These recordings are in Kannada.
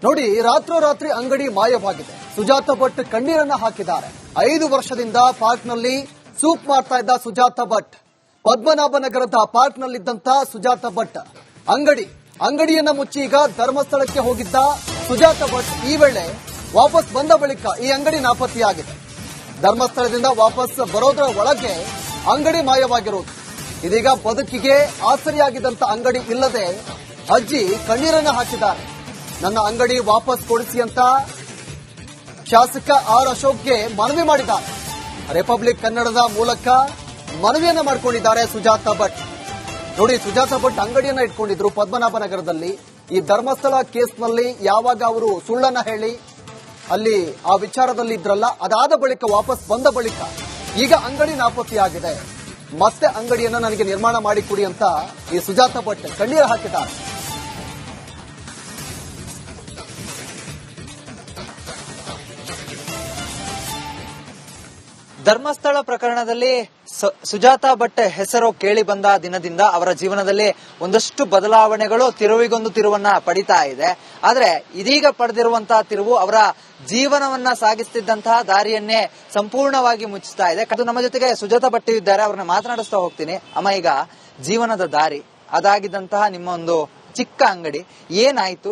ನೋಡಿ, ರಾತ್ರೋರಾತ್ರಿ ಅಂಗಡಿ ಮಾಯವಾಗಿದೆ. ಸುಜಾತ ಭಟ್ ಕಣ್ಣೀರನ್ನ ಹಾಕಿದ್ದಾರೆ. 5 ವರ್ಷದಿಂದ ಪಾರ್ಕ್ನಲ್ಲಿ ಸೂಪ್ ಮಾಡ್ತಾ ಇದ್ದ ಸುಜಾತ ಭಟ್, ಪದ್ಮನಾಭನಗರದ ಪಾರ್ಕ್ನಲ್ಲಿದ್ದಂತ ಸುಜಾತ ಭಟ್ ಅಂಗಡಿಯನ್ನ ಮುಚ್ಚಿ ಈಗ ಧರ್ಮಸ್ಥಳಕ್ಕೆ ಹೋಗಿದ್ದ ಸುಜಾತ ಭಟ್ ಈ ವೇಳೆ ವಾಪಸ್ ಬಂದ ಬಳಿಕ ಈ ಅಂಗಡಿ ನಾಪತ್ತೆಯಾಗಿದೆ. ಧರ್ಮಸ್ಥಳದಿಂದ ವಾಪಸ್ ಬರೋದರ ಒಳಗೆ ಅಂಗಡಿ ಮಾಯವಾಗಿರುವುದು. ಇದೀಗ ಬದುಕಿಗೆ ಆಸರಿಯಾಗಿದ್ದಂತ ಅಂಗಡಿ ಇಲ್ಲದೆ ಅಜ್ಜಿ ಕಣ್ಣೀರನ್ನ ಹಾಕಿದ್ದಾರೆ. ನನ್ನ ಅಂಗಡಿ ವಾಪಸ್ ಕೊಡಿಸಿ ಅಂತ ಶಾಸಕ ಆರ್ ಅಶೋಕ್ಗೆ ಮನವಿ ಮಾಡಿದ್ದಾರೆ. ರಿಪಬ್ಲಿಕ್ ಕನ್ನಡದ ಮೂಲಕ ಮನವಿಯನ್ನ ಮಾಡಿಕೊಂಡಿದ್ದಾರೆ ಸುಜಾತ ಭಟ್. ನೋಡಿ, ಸುಜಾತ ಭಟ್ ಅಂಗಡಿಯನ್ನ ಇಟ್ಕೊಂಡಿದ್ರು ಪದ್ಮನಾಭನಗರದಲ್ಲಿ. ಈ ಧರ್ಮಸ್ಥಳ ಕೇಸ್ನಲ್ಲಿ ಯಾವಾಗ ಅವರು ಸುಳ್ಳನ್ನ ಹೇಳಿ ಅಲ್ಲಿ ಆ ವಿಚಾರದಲ್ಲಿ ಇದ್ರಲ್ಲ, ಅದಾದ ಬಳಿಕ ವಾಪಸ್ ಬಂದ ಬಳಿಕ ಈಗ ಅಂಗಡಿ ನಾಪತ್ತೆಯಾಗಿದೆ. ಮತ್ತೆ ಅಂಗಡಿಯನ್ನ ನನಗೆ ನಿರ್ಮಾಣ ಮಾಡಿಕೊಡಿ ಅಂತ ಈ ಸುಜಾತ ಭಟ್ ಕಣ್ಣೀರು ಹಾಕಿದ್ದಾರೆ. ಧರ್ಮಸ್ಥಳ ಪ್ರಕರಣದಲ್ಲಿ ಸುಜಾತ ಭಟ್ ಹೆಸರು ಕೇಳಿ ಬಂದ ದಿನದಿಂದ ಅವರ ಜೀವನದಲ್ಲಿ ಒಂದಷ್ಟು ಬದಲಾವಣೆಗಳು ತಿರುವಿಗೊಂದು ತಿರುವನ್ನ ಪಡಿತಾ ಇದೆ. ಆದ್ರೆ ಇದೀಗ ಪಡೆದಿರುವಂತಹ ತಿರುವು ಅವರ ಜೀವನವನ್ನ ಸಾಗಿಸುತ್ತಿದ್ದಂತಹ ದಾರಿಯನ್ನೇ ಸಂಪೂರ್ಣವಾಗಿ ಮುಚ್ಚಿಸ್ತಾ ಇದೆ. ಅದು ನಮ್ಮ ಜೊತೆಗೆ ಸುಜಾತ ಭಟ್ ಇದ್ದಾರೆ, ಅವ್ರನ್ನ ಮಾತನಾಡಿಸ್ತಾ ಹೋಗ್ತೀನಿ. ಅಮ್ಮ, ಈಗ ಜೀವನದ ದಾರಿ ಅದಾಗಿದ್ದಂತಹ ನಿಮ್ಮ ಒಂದು ಚಿಕ್ಕ ಅಂಗಡಿ ಏನಾಯ್ತು,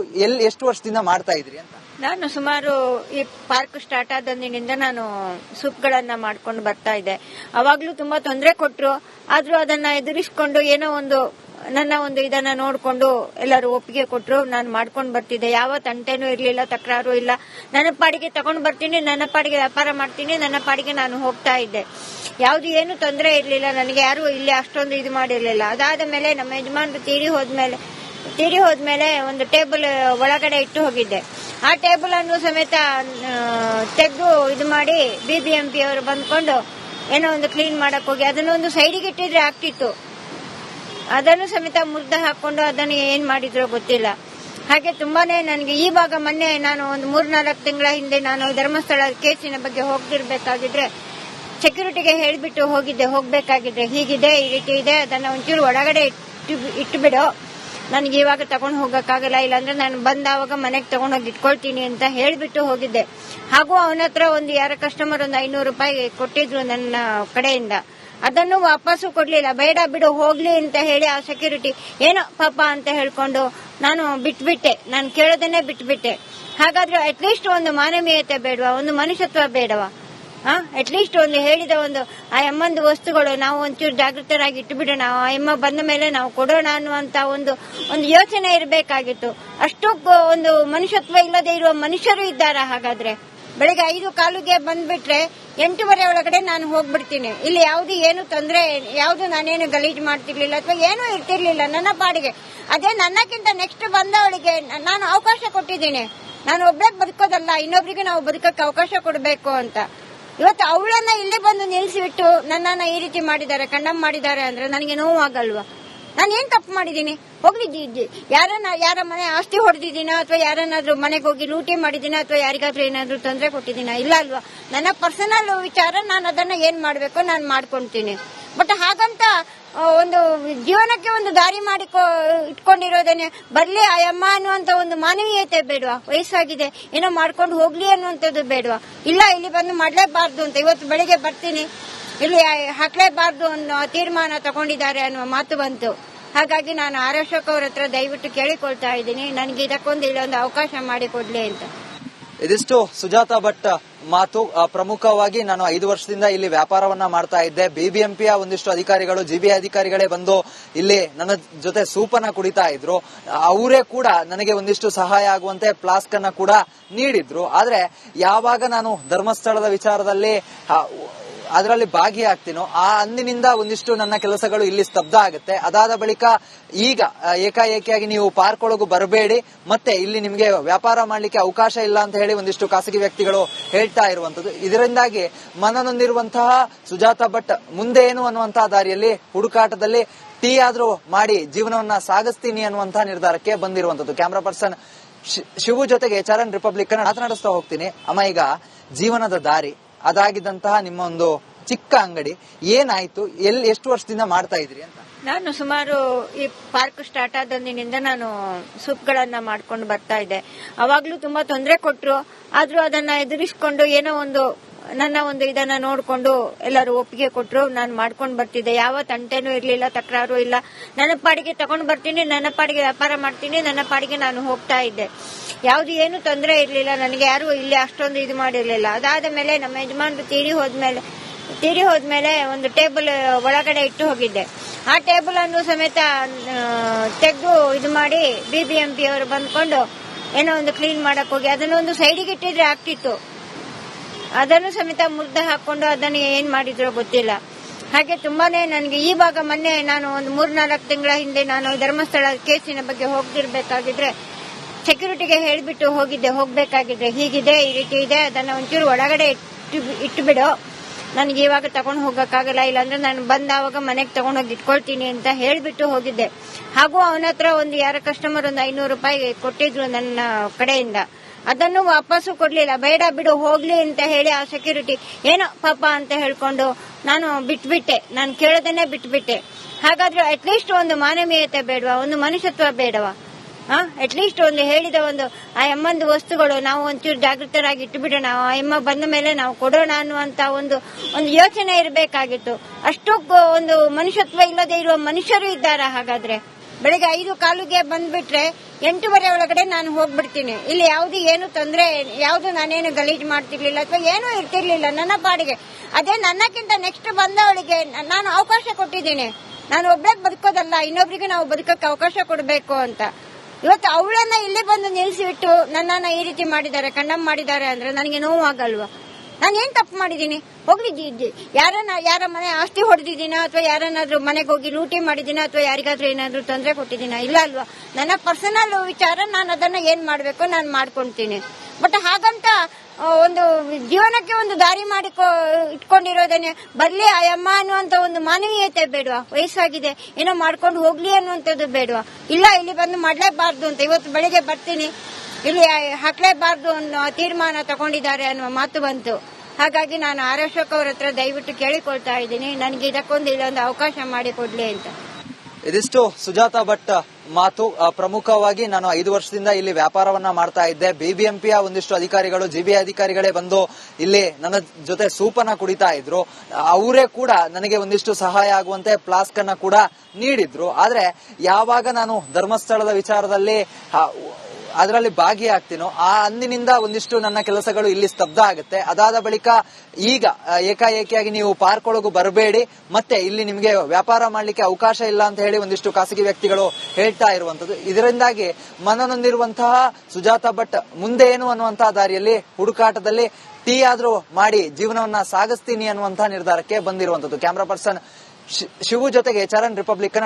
ಎಷ್ಟು ವರ್ಷದಿಂದ ಮಾಡ್ತಾ ಇದ್ರಿ ಅಂತ? ನಾನು ಸುಮಾರು ಈ ಪಾರ್ಕ್ ಸ್ಟಾರ್ಟ್ ಆದಂದಿನಿಂದ ನಾನು ಸೂಪ್ಗಳನ್ನ ಮಾಡ್ಕೊಂಡು ಬರ್ತಾ ಇದ್ದೆ. ಅವಾಗ್ಲೂ ತುಂಬಾ ತೊಂದರೆ ಕೊಟ್ರು, ಆದ್ರೂ ಅದನ್ನ ಎದುರಿಸ್ಕೊಂಡು ಏನೋ ಒಂದು ನನ್ನ ಒಂದು ಇದನ್ನ ನೋಡ್ಕೊಂಡು ಎಲ್ಲರೂ ಒಪ್ಪಿಗೆ ಕೊಟ್ರು. ನಾನು ಮಾಡ್ಕೊಂಡು ಬರ್ತಿದ್ದೆ. ಯಾವ ತಂಟೆನೂ ಇರ್ಲಿಲ್ಲ, ತಕರಾರು ಇಲ್ಲ. ನನ್ನ ಪಾಡಿಗೆ ತಗೊಂಡ್ ಬರ್ತೀನಿ, ನನ್ನ ಪಾಡಿಗೆ ವ್ಯಾಪಾರ ಮಾಡ್ತೀನಿ, ನನ್ನ ಪಾಡಿಗೆ ನಾನು ಹೋಗ್ತಾ ಇದ್ದೆ. ಯಾವ್ದು ಏನು ತೊಂದರೆ ಇರ್ಲಿಲ್ಲ ನನಗೆ. ಯಾರು ಇಲ್ಲಿ ಅಷ್ಟೊಂದು ಇದು ಮಾಡಿರ್ಲಿಲ್ಲ. ಅದಾದ ಮೇಲೆ ನಮ್ಮ ಯಜಮಾನ್ರು ತೀರಿ ಹೋದ್ಮೇಲೆ ಒಂದು ಟೇಬಲ್ ಒಳಗಡೆ ಇಟ್ಟು ಹೋಗಿದ್ದೆ. ಆ ಟೇಬಲ್ ಅನ್ನು ಸಮೇತ ತೆಗೆದು ಇದು ಮಾಡಿ BBMP ಅವರು ಬಂದ್ಕೊಂಡು ಏನೋ ಒಂದು ಕ್ಲೀನ್ ಮಾಡಕ್ ಹೋಗಿ ಅದನ್ನ ಒಂದು ಸೈಡಿಗೆ ಇಟ್ಟಿದ್ರೆ ಆಗ್ತಿತ್ತು. ಅದನ್ನು ಸಮೇತ ಮುರ್ದ ಹಾಕೊಂಡು ಅದನ್ನು ಏನ್ ಮಾಡಿದ್ರೋ ಗೊತ್ತಿಲ್ಲ. ಹಾಗೆ ತುಂಬಾನೇ ನನಗೆ ಇವಾಗ ಮೊನ್ನೆ ನಾನು ಒಂದು 3-4 ತಿಂಗಳ ಹಿಂದೆ ನಾನು ಧರ್ಮಸ್ಥಳ ಕೇಸಿನ ಬಗ್ಗೆ ಹೋಗ್ತಿರ್ಬೇಕಾಗಿದ್ರೆ ಸೆಕ್ಯೂರಿಟಿಗೆ ಹೇಳ್ಬಿಟ್ಟು ಹೋಗ್ಬೇಕಾಗಿದ್ರೆ ಹೀಗಿದೆ, ಈ ರೀತಿ ಇದೆ, ಅದನ್ನ ಒಂಚೂರು ಒಳಗಡೆ ಇಟ್ಟು ಬಿಡು, ನನಗೆ ಇವಾಗ ತಗೊಂಡು ಹೋಗಕ್ಕಾಗಲ್ಲ, ಇಲ್ಲಾಂದ್ರೆ ನಾನು ಬಂದಾವಾಗ ಮನೆಗೆ ತಗೊಂಡೋಗಿ ಇಟ್ಕೊಳ್ತೀನಿ ಅಂತ ಹೇಳ್ಬಿಟ್ಟು ಹೋಗಿದ್ದೆ. ಹಾಗೂ ಅವನ ಹತ್ರ ಒಂದು ಯಾರ ಕಸ್ಟಮರ್ ಒಂದು 500 ರೂಪಾಯಿ ಕೊಟ್ಟಿದ್ರು ನನ್ನ ಕಡೆಯಿಂದ. ಅದನ್ನು ವಾಪಸ್ಸು ಕೊಡ್ಲಿಲ್ಲ. ಬೇಡ ಬಿಡು ಹೋಗ್ಲಿ ಅಂತ ಹೇಳಿ ಆ ಸೆಕ್ಯೂರಿಟಿ ಏನೋ ಪಾಪ ಅಂತ ಹೇಳ್ಕೊಂಡು ನಾನು ಬಿಟ್ಬಿಟ್ಟೆ. ನಾನು ಕೇಳೋದನ್ನೇ ಬಿಟ್ಬಿಟ್ಟೆ. ಹಾಗಾದ್ರೆ ಅಟ್ಲೀಸ್ಟ್ ಒಂದು ಮಾನವೀಯತೆ ಬೇಡವಾ, ಒಂದು ಮನುಷ್ಯತ್ವ ಬೇಡವಾ? ಅಟ್ಲೀಸ್ಟ್ ಒಂದು ಹೇಳಿದ ಒಂದು ಆ ಅಮ್ಮಂದು ವಸ್ತುಗಳು ನಾವು ಒಂಚೂರು ಜಾಗೃತರಾಗಿ ಇಟ್ಟುಬಿಡೋಣ, ಆ ಅಮ್ಮ ಬಂದ ಮೇಲೆ ನಾವು ಕೊಡೋಣ ಅನ್ನುವಂತ ಒಂದು ಯೋಚನೆ ಇರಬೇಕಾಗಿತ್ತು. ಅಷ್ಟು ಒಂದು ಮನುಷ್ಯತ್ವ ಇಲ್ಲದೆ ಇರುವ ಮನುಷ್ಯರು ಇದ್ದಾರಾ? ಹಾಗಾದ್ರೆ ಬೆಳಗ್ಗೆ 5:15ಗೆ ಬಂದ್ಬಿಟ್ರೆ 8:30 ಒಳಗಡೆ ನಾನು ಹೋಗ್ಬಿಡ್ತೀನಿ. ಇಲ್ಲಿ ಏನು ತೊಂದರೆ, ಯಾವ್ದು ನಾನೇನು ಗಲೀಜು ಮಾಡ್ತಿರ್ಲಿಲ್ಲ ಅಥವಾ ಏನೂ ಇರ್ತಿರ್ಲಿಲ್ಲ ನನ್ನ ಪಾಡಿಗೆ. ಅದೇ ನನ್ನಕ್ಕಿಂತ ನೆಕ್ಸ್ಟ್ ಬಂದವಳಿಗೆ ನಾನು ಅವಕಾಶ ಕೊಟ್ಟಿದ್ದೀನಿ. ನಾನು ಒಬ್ಬಳೇ ಬದುಕೋದಲ್ಲ, ಇನ್ನೊಬ್ರಿಗೆ ನಾವು ಬದುಕಕ್ಕೆ ಅವಕಾಶ ಕೊಡಬೇಕು ಅಂತ. ಇವತ್ತು ಅವಳನ್ನ ಇಲ್ಲಿ ಬಂದು ನಿಲ್ಸಿಬಿಟ್ಟು ನನ್ನನ್ನ ಈ ರೀತಿ ಮಾಡಿದ್ದಾರೆ, ಕಂಡಮ್ ಮಾಡಿದ್ದಾರೆ ಅಂದ್ರೆ ನನಗೆ ನೋವಾಗಲ್ವಾ? ನಾನು ಏನ್ ತಪ್ಪು ಮಾಡಿದೀನಿ? ಹೋಗ್ಲಿ, ಯಾರ ಮನೆ ಆಸ್ತಿ ಹೊಡೆದಿದ್ದೀನ ಅಥವಾ ಯಾರನ್ನಾದ್ರೂ ಮನೆಗೆ ಹೋಗಿ ಲೂಟಿ ಮಾಡಿದೀನ ಅಥವಾ ಯಾರಿಗಾದ್ರೂ ಏನಾದ್ರೂ ತೊಂದರೆ ಕೊಟ್ಟಿದ್ದೀನ? ಇಲ್ಲ ಅಲ್ವಾ? ನನ್ನ ಪರ್ಸನಲ್ ವಿಚಾರ, ನಾನು ಅದನ್ನ ಏನ್ ಮಾಡ್ಬೇಕು ನಾನು ಮಾಡ್ಕೊಂತೀನಿ. ಬಟ್ ಹಾಗಂತ ಒಂದು ಜೀವನಕ್ಕೆ ಒಂದು ದಾರಿ ಮಾಡಿ ಇಟ್ಕೊಂಡಿರೋದೇನೆ ಬರ್ಲಿ ಆ ಅಮ್ಮ ಅನ್ನುವಂತ ಒಂದು ಮಾನವೀಯತೆ ಬೇಡವಾ? ವಯಸ್ಸಾಗಿದೆ, ಏನೋ ಮಾಡ್ಕೊಂಡು ಹೋಗ್ಲಿ ಅನ್ನುವಂಥದ್ದು ಬೇಡವಾ? ಇಲ್ಲ, ಇಲ್ಲಿ ಬಂದು ಮಾಡ್ಲೇಬಾರ್ದು ಅಂತ ಇವತ್ತು ಬೆಳಿಗ್ಗೆ ಬರ್ತೀನಿ, ಇಲ್ಲಿ ಹಾಕ್ಲೇಬಾರ್ದು ಅನ್ನೋ ತೀರ್ಮಾನ ತಗೊಂಡಿದ್ದಾರೆ ಅನ್ನುವ ಮಾತು ಬಂತು. ಹಾಗಾಗಿ ನಾನು ಆರ್ ಅಶೋಕ್ ಅವ್ರ ಹತ್ರ ದಯವಿಟ್ಟು ಕೇಳಿಕೊಳ್ತಾ ಇದ್ದೀನಿ, ನನಗೆ ಇದಕ್ಕೊಂದು ಇಲ್ಲೊಂದು ಅವಕಾಶ ಮಾಡಿಕೊಡ್ಲಿ ಅಂತ. ಇದಿಷ್ಟು ಸುಜಾತ ಭಟ್ ಮಾತು. ಪ್ರಮುಖವಾಗಿ ನಾನು 5 ವರ್ಷದಿಂದ ಇಲ್ಲಿ ವ್ಯಾಪಾರವನ್ನ ಮಾಡ್ತಾ ಇದ್ದೆ. BBMPಯ ಒಂದಿಷ್ಟು ಅಧಿಕಾರಿಗಳು, GBI ಅಧಿಕಾರಿಗಳೇ ಬಂದು ಇಲ್ಲಿ ನನ್ನ ಜೊತೆ ಸೂಪನ್ನ ಕುಡಿತಾ ಇದ್ರು. ಅವರೇ ಕೂಡ ನನಗೆ ಒಂದಿಷ್ಟು ಸಹಾಯ ಆಗುವಂತೆ ಫ್ಲಾಸ್ಕ್ ಅನ್ನ ಕೂಡ ನೀಡಿದ್ರು. ಆದ್ರೆ ಯಾವಾಗ ನಾನು ಧರ್ಮಸ್ಥಳದ ವಿಚಾರದಲ್ಲಿ ಅದರಲ್ಲಿ ಭಾಗಿಯಾಗ್ತೀನೋ ಆ ಅಂದಿನಿಂದ ಒಂದಿಷ್ಟು ನನ್ನ ಕೆಲಸಗಳು ಇಲ್ಲಿ ಸ್ತಬ್ಧ ಆಗುತ್ತೆ. ಅದಾದ ಬಳಿಕ ಈಗ ಏಕಾಏಕಿಯಾಗಿ ನೀವು ಪಾರ್ಕ್ ಒಳಗೂ ಬರಬೇಡಿ, ಮತ್ತೆ ಇಲ್ಲಿ ನಿಮ್ಗೆ ವ್ಯಾಪಾರ ಮಾಡ್ಲಿಕ್ಕೆ ಅವಕಾಶ ಇಲ್ಲ ಅಂತ ಹೇಳಿ ಒಂದಿಷ್ಟು ಖಾಸಗಿ ವ್ಯಕ್ತಿಗಳು ಹೇಳ್ತಾ ಇರುವಂತದ್ದು. ಇದರಿಂದಾಗಿ ಮನನೊಂದಿರುವಂತಹ ಸುಜಾತ ಭಟ್ ಮುಂದೆ ಏನು ಅನ್ನುವಂತಹ ದಾರಿಯಲ್ಲಿ ಹುಡುಕಾಟದಲ್ಲಿ ಟೀ ಆದ್ರೂ ಮಾಡಿ ಜೀವನವನ್ನ ಸಾಗಿಸ್ತೀನಿ ಅನ್ನುವಂತಹ ನಿರ್ಧಾರಕ್ಕೆ ಬಂದಿರುವಂತದ್ದು. ಕ್ಯಾಮರಾ ಪರ್ಸನ್ ಶಿವು ಜೊತೆಗೆ ಚರಣ್, ರಿಪಬ್ಲಿಕ್ ಕನ್ನಡ ಮಾತನಾಡಿಸ್ತಾ ಹೋಗ್ತೀನಿ. ಅಮ್ಮ, ಈಗ ಜೀವನದ ದಾರಿ ಅದಾಗಿದ್ದಂತಹ ನಿಮ್ಮ ಒಂದು ಚಿಕ್ಕ ಅಂಗಡಿ. ಏನಾಯ್ತು, ಎಷ್ಟು ವರ್ಷದಿಂದ ಮಾಡ್ತಾ ಇದ್ರಿ ಅಂತ? ನಾನು ಸುಮಾರು ಈ ಪಾರ್ಕ್ ಸ್ಟಾರ್ಟ್ ಆದಂದಿನಿಂದ ನಾನು ಸೂಪ್ಗಳನ್ನ ಮಾಡ್ಕೊಂಡು ಬರ್ತಾ ಇದ್ದೆ. ಅವಾಗ್ಲೂ ತುಂಬಾ ತೊಂದರೆ ಕೊಟ್ರು, ಆದ್ರೂ ಅದನ್ನ ಎದುರಿಸ್ಕೊಂಡು ಏನೋ ಒಂದು ನನ್ನ ಒಂದು ಇದನ್ನ ನೋಡ್ಕೊಂಡು ಎಲ್ಲರೂ ಒಪ್ಪಿಗೆ ಕೊಟ್ರು. ನಾನು ಮಾಡ್ಕೊಂಡು ಬರ್ತಿದ್ದೆ. ಯಾವ ತಂಟೆನೂ ಇರ್ಲಿಲ್ಲ, ತಕರಾರು ಇಲ್ಲ. ನನ್ನ ಪಾಡಿಗೆ ತಗೊಂಡು ಬರ್ತೀನಿ, ನನ್ನ ಪಾಡಿಗೆ ವ್ಯಾಪಾರ ಮಾಡ್ತೀನಿ, ನನ್ನ ಪಾಡಿಗೆ ನಾನು ಹೋಗ್ತಾ ಇದ್ದೆ. ಯಾವ್ದು ಏನು ತೊಂದರೆ ಇರ್ಲಿಲ್ಲ ನನಗೆ. ಯಾರು ಇಲ್ಲಿ ಅಷ್ಟೊಂದು ಇದು ಮಾಡಿರ್ಲಿಲ್ಲ. ಅದಾದ ಮೇಲೆ ನಮ್ಮ ಯಜಮಾನ್ರು ತೀರಿ ಹೋದ್ಮೇಲೆ ಒಂದು ಟೇಬಲ್ ಒಳಗಡೆ ಇಟ್ಟು ಹೋಗಿದ್ದೆ. ಆ ಟೇಬಲ್ ಅನ್ನು ಸಮೇತ ತೆಗೆದು ಇದು ಮಾಡಿ BBMP ಅವರು ಬಂದ್ಕೊಂಡು ಏನೋ ಒಂದು ಕ್ಲೀನ್ ಮಾಡಕ್ ಹೋಗಿ ಅದನ್ನೊಂದು ಸೈಡಿಗೆ ಇಟ್ಟಿದ್ರೆ ಆಗ್ತಿತ್ತು. ಅದನ್ನು ಸಮೇತ ಮುರ್ದ ಹಾಕೊಂಡು ಅದನ್ನು ಏನ್ ಮಾಡಿದ್ರೋ ಗೊತ್ತಿಲ್ಲ. ಹಾಗೆ ತುಂಬಾನೇ ನನಗೆ ಇವಾಗ ಮೊನ್ನೆ ನಾನು ಒಂದು 3-4 ತಿಂಗಳ ಹಿಂದೆ ನಾನು ಧರ್ಮಸ್ಥಳ ಕೇಸಿನ ಬಗ್ಗೆ ಹೋಗ್ತಿರ್ಬೇಕಾಗಿದ್ರೆ ಸೆಕ್ಯೂರಿಟಿಗೆ ಹೇಳ್ಬಿಟ್ಟು ಹೋಗ್ಬೇಕಾಗಿದ್ರೆ ಹೀಗಿದೆ, ಈ ರೀತಿ ಇದೆ, ಅದನ್ನ ಒಂಚೂರು ಒಳಗಡೆ ಇಟ್ಟು ಬಿಡು, ನನಗೆ ಇವಾಗ ತಗೊಂಡು ಹೋಗಕ್ಕಾಗಲ್ಲ, ಇಲ್ಲಾಂದ್ರೆ ನಾನು ಬಂದಾವಾಗ ಮನೆಗೆ ತಗೊಂಡೋಗಿ ಇಟ್ಕೊಳ್ತೀನಿ ಅಂತ ಹೇಳ್ಬಿಟ್ಟು ಹೋಗಿದ್ದೆ. ಹಾಗೂ ಅವನ ಹತ್ರ ಒಂದು ಯಾರ ಕಸ್ಟಮರ್ ಒಂದು 500 ರೂಪಾಯಿ ಕೊಟ್ಟಿದ್ರು ನನ್ನ ಕಡೆಯಿಂದ. ಅದನ್ನು ವಾಪಸ್ಸು ಕೊಡ್ಲಿಲ್ಲ. ಬೇಡ ಬಿಡು ಹೋಗ್ಲಿ ಅಂತ ಹೇಳಿ ಆ ಸೆಕ್ಯೂರಿಟಿ ಏನೋ ಪಾಪ ಅಂತ ಹೇಳ್ಕೊಂಡು ನಾನು ಬಿಟ್ಬಿಟ್ಟೆ. ನಾನು ಕೇಳದೇನೆ ಬಿಟ್ಬಿಟ್ಟೆ. ಹಾಗಾದ್ರೆ ಅಟ್ಲೀಸ್ಟ್ ಒಂದು ಮಾನವೀಯತೆ ಬೇಡವಾ, ಒಂದು ಮನುಷ್ಯತ್ವ ಬೇಡವಾ? ಅಟ್ಲೀಸ್ಟ್ ಒಂದು ಹೇಳಿದ ಒಂದು ಆ ಅಮ್ಮಂದು ವಸ್ತುಗಳು ನಾವು ಒಂಚೂರು ಜಾಗೃತರಾಗಿ ಇಟ್ಟು ಬಿಡೋಣ, ಆ ಅಮ್ಮ ಬಂದ ಮೇಲೆ ನಾವು ಕೊಡೋಣ ಅನ್ನುವಂತ ಒಂದು ಯೋಚನೆ ಇರಬೇಕಾಗಿತ್ತು. ಅಷ್ಟು ಒಂದು ಮನುಷ್ಯತ್ವ ಇಲ್ಲದೆ ಇರುವ ಮನುಷ್ಯರು ಇದ್ದಾರಾ? ಹಾಗಾದ್ರೆ ಬೆಳಿಗ್ಗೆ 5:15ಗೆ ಬಂದ್ಬಿಟ್ರೆ 8:30 ಒಳಗಡೆ ನಾನು ಹೋಗ್ಬಿಡ್ತೀನಿ. ಇಲ್ಲಿ ಯಾವ್ದು ಏನು ತೊಂದರೆ, ಯಾವ್ದು ನಾನೇನು ಗಲೀಜು ಮಾಡ್ತಿರ್ಲಿಲ್ಲ ಅಥವಾ ಏನೂ ಇರ್ತಿರ್ಲಿಲ್ಲ ನನ್ನ ಪಾಡಿಗೆ. ಅದೇ ನನ್ನಕ್ಕಿಂತ ನೆಕ್ಸ್ಟ್ ಬಂದವಳಿಗೆ ನಾನು ಅವಕಾಶ ಕೊಟ್ಟಿದ್ದೀನಿ. ನಾನು ಒಬ್ಬಳೇ ಬದುಕೋದಲ್ಲ, ಇನ್ನೊಬ್ರಿಗೆ ನಾವು ಬದುಕಕ್ಕೆ ಅವಕಾಶ ಕೊಡಬೇಕು ಅಂತ. ಇವತ್ತು ಅವಳನ್ನ ಇಲ್ಲಿ ಬಂದು ನಿಲ್ಲಿಸಿಬಿಟ್ಟು ನನ್ನನ್ನ ಈ ರೀತಿ ಮಾಡಿದ್ದಾರೆ, ಕಂಡಮ್ ಮಾಡಿದ್ದಾರೆ ಅಂದ್ರೆ ನನಗೆ ನೋವು ಆಗಲ್ವಾ? ನಾನು ಏನ್ ತಪ್ಪು ಮಾಡಿದ್ದೀನಿ? ಹೋಗ್ಲಿ, ಯಾರ ಮನೆ ಆಸ್ತಿ ಹೊಡೆದಿದ್ದೀನ ಅಥವಾ ಯಾರನ್ನಾದ್ರೂ ಮನೆಗೆ ಹೋಗಿ ಲೂಟಿ ಮಾಡಿದ್ದೀನ ಅಥವಾ ಯಾರಿಗಾದ್ರೂ ಏನಾದ್ರೂ ತೊಂದರೆ ಕೊಟ್ಟಿದ್ದೀನ? ಇಲ್ಲ ಅಲ್ವಾ? ನನ್ನ ಪರ್ಸನಲ್ ವಿಚಾರ, ನಾನು ಅದನ್ನ ಏನ್ ಮಾಡ್ಬೇಕು ನಾನು ಮಾಡ್ಕೊಂತೀನಿ. ಬಟ್ ಹಾಗಂತ ಒಂದು ಜೀವನಕ್ಕೆ ಒಂದು ದಾರಿ ಮಾಡಿ ಇಟ್ಕೊಂಡಿರೋದೇನೆ. ಬರ್ಲಿ ಆ ಅಮ್ಮ ಅನ್ನುವಂತ ಒಂದು ಮಾನವೀಯತೆ ಬೇಡವಾ? ವಯಸ್ಸಾಗಿದೆ, ಏನೋ ಮಾಡ್ಕೊಂಡು ಹೋಗ್ಲಿ ಅನ್ನುವಂಥದ್ದು ಬೇಡವಾ? ಇಲ್ಲ, ಇಲ್ಲಿ ಬಂದು ಮಾಡ್ಲೇಬಾರ್ದು ಅಂತ ಇವತ್ತು ಬೆಳಿಗ್ಗೆ ಬರ್ತೀನಿ, ಇಲ್ಲಿ ಹಾಕ್ಲೇಬಾರ್ದು ಅನ್ನೋ ತೀರ್ಮಾನ ತಗೊಂಡಿದ್ದಾರೆ ಅನ್ನುವ ಮಾತು ಬಂತು. ಹಾಗಾಗಿ ನಾನು ಆರ್ ಅಶೋಕ್ ಅವರ ಹತ್ರ ದಯವಿಟ್ಟು ಕೇಳಿಕೊಳ್ತಾ ಇದ್ದೀನಿ, ನನಗೆ ಇಲ್ಲೊಂದು ಅವಕಾಶ ಮಾಡಿಕೊಡ್ಲಿ ಅಂತ. ಇದಿಷ್ಟು ಸುಜಾತಾ ಭಟ್ ಮಾತು. ಪ್ರಮುಖವಾಗಿ ನಾನು 5 ವರ್ಷದಿಂದ ಇಲ್ಲಿ ವ್ಯಾಪಾರವನ್ನ ಮಾಡ್ತಾ ಇದ್ದೆ. BBMPಯ ಒಂದಿಷ್ಟು ಅಧಿಕಾರಿಗಳು, GBI ಅಧಿಕಾರಿಗಳೇ ಬಂದು ಇಲ್ಲಿ ನನ್ನ ಜೊತೆ ಸೂಪನ್ನ ಕುಡಿತಾ ಇದ್ರು. ಅವರೇ ಕೂಡ ನನಗೆ ಒಂದಿಷ್ಟು ಸಹಾಯ ಆಗುವಂತೆ ಫ್ಲಾಸ್ಕ್ ಅನ್ನ ಕೂಡ ನೀಡಿದ್ರು. ಆದ್ರೆ ಯಾವಾಗ ನಾನು ಧರ್ಮಸ್ಥಳದ ವಿಚಾರದಲ್ಲಿ ಅದರಲ್ಲಿ ಭಾಗಿಯಾಗ್ತೀನೋ ಆ ಅಂದಿನಿಂದ ಒಂದಿಷ್ಟು ನನ್ನ ಕೆಲಸಗಳು ಇಲ್ಲಿ ಸ್ತಬ್ಧ ಆಗುತ್ತೆ. ಅದಾದ ಬಳಿಕ ಈಗ ಏಕಾಏಕಿಯಾಗಿ ನೀವು ಪಾರ್ಕ್ ಒಳಗೂ ಬರಬೇಡಿ, ಮತ್ತೆ ಇಲ್ಲಿ ನಿಮಗೆ ವ್ಯಾಪಾರ ಮಾಡ್ಲಿಕ್ಕೆ ಅವಕಾಶ ಇಲ್ಲ ಅಂತ ಹೇಳಿ ಒಂದಿಷ್ಟು ಖಾಸಗಿ ವ್ಯಕ್ತಿಗಳು ಹೇಳ್ತಾ ಇರುವಂತದ್ದು. ಇದರಿಂದಾಗಿ ಮನನೊಂದಿರುವಂತಹ ಸುಜಾತಾ ಭಟ್ ಮುಂದೆ ಏನು ಅನ್ನುವಂತಹ ದಾರಿಯಲ್ಲಿ ಹುಡುಕಾಟದಲ್ಲಿ ಟೀ ಆದ್ರೂ ಮಾಡಿ ಜೀವನವನ್ನ ಸಾಗಿಸ್ತೀನಿ ಅನ್ನುವಂತಹ ನಿರ್ಧಾರಕ್ಕೆ ಬಂದಿರುವಂತದ್ದು. ಕ್ಯಾಮರಾ ಪರ್ಸನ್ ಶಿವು ಜೊತೆಗೆ ಚರಣ್, ರಿಪಬ್ಲಿಕ್.